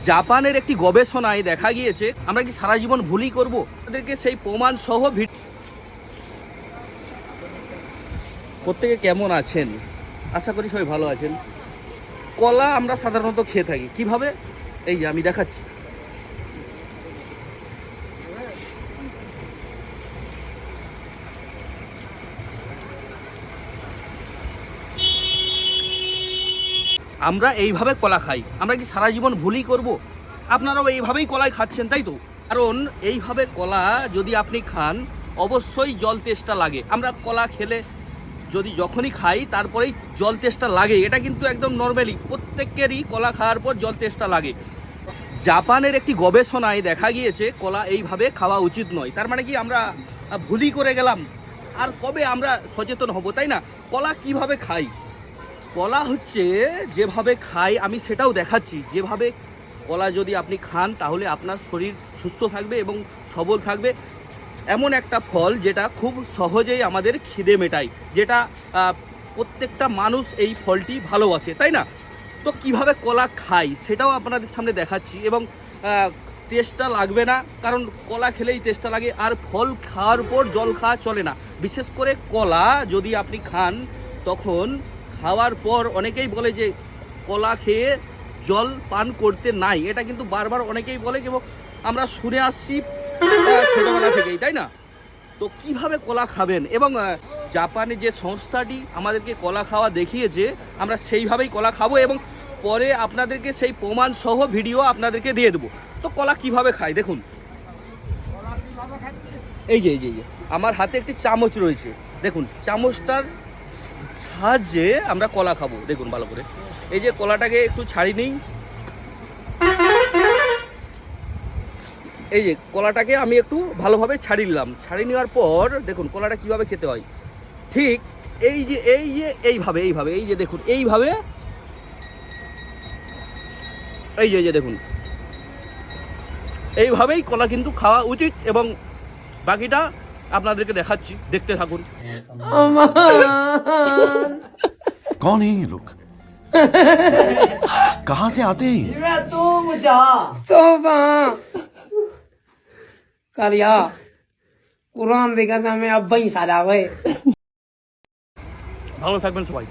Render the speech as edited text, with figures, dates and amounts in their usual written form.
জাপানের একটি গবেষণায় দেখা গিয়েছে আমরা কি সারা জীবন ভুলই করব। তাদেরকে সেই প্রমাণ সহ প্রত্যেকে কেমন আছেন, আশা করি সবাই ভালো আছেন। কলা আমরা সাধারণত খেয়ে থাকি কিভাবে, এই যে আমি দেখাচ্ছি। আমরা এইভাবে কলা খাই, আমরা কি সারা জীবন ভুলই করব। আপনারাও এইভাবেই কলাই খাচ্ছেন, তাই তো? কারণ এইভাবে কলা যদি আপনি খান অবশ্যই জল তেষ্টা লাগে। আমরা কলা খেলে যখনই খাই তারপরেই জল তেষ্টা লাগে, এটা কিন্তু একদম নর্মালি প্রত্যেকেরই কলা খাওয়ার পর জল তেষ্টা লাগে। জাপানের একটি গবেষণায় দেখা গিয়েছে কলা এইভাবে খাওয়া উচিত নয়। তার মানে কি আমরা ভুলই করে গেলাম? আর কবে আমরা সচেতন হব, তাই না? কলা কিভাবে খাই, কলা হচ্ছে যেভাবে খাই আমি সেটাও দেখাচ্ছি। যেভাবে কলা যদি আপনি খান তাহলে আপনার শরীর সুস্থ থাকবে এবং সবল থাকবে। এমন একটা ফল যেটা খুব সহজেই আমাদের খিদে মেটায়, যেটা প্রত্যেকটা মানুষ এই ফলটি ভালোবাসে, তাই না? তো কিভাবে কলা খাই সেটাও আপনাদের সামনে দেখাচ্ছি। এবং তেষ্টা লাগবে না, কারণ কলা খেলেই তেষ্টা লাগে। আর ফল খাওয়ার পর জল খাওয়া চলে না। বিশেষ করে কলা যদি আপনি খান তখন খাওয়ার পর অনেকেই বলে যে কলা খেয়ে জল পান করতে নাই, এটা কিন্তু বারবার অনেকেই বলে এবং আমরা শুনে আসছি ছোটোবেলা থেকেই, তাই না? তো কিভাবে কলা খাবেন, এবং জাপানে যে সংস্থাটি আমাদেরকে কলা খাওয়া দেখিয়েছে আমরা সেইভাবেই কলা খাবো এবং পরে আপনাদেরকে সেই প্রমাণ সহ ভিডিও আপনাদেরকে দিয়ে দেবো। তো কলা কিভাবে খায় দেখুন। এই যে আমার হাতে একটি চামচ রয়েছে, দেখুন চামচটার সাহায্যে আমরা কলা খাবো। দেখুন ভালো করে, এই যে কলাটাকে একটু ছাড়িয়ে নিই। এই যে কলাটাকে আমি একটু ভালোভাবে ছাড়িয়ে নিলাম। ছাড়িয়ে নেওয়ার পর দেখুন কলাটা কিভাবে খেতে হয়। ঠিক এইভাবে এই যে দেখুন এইভাবে, এই যে দেখুন এইভাবেই কলা কিন্তু খাওয়া উচিত এবং বাকিটা আপনাদেরকে দেখাচ্ছি, দেখতে থাকুন। कौन है ये लोग? कहाँ से आते हैं? कुरान देखा था मैं अब ही सारा हुए। ভালো থাকবেন সবাই।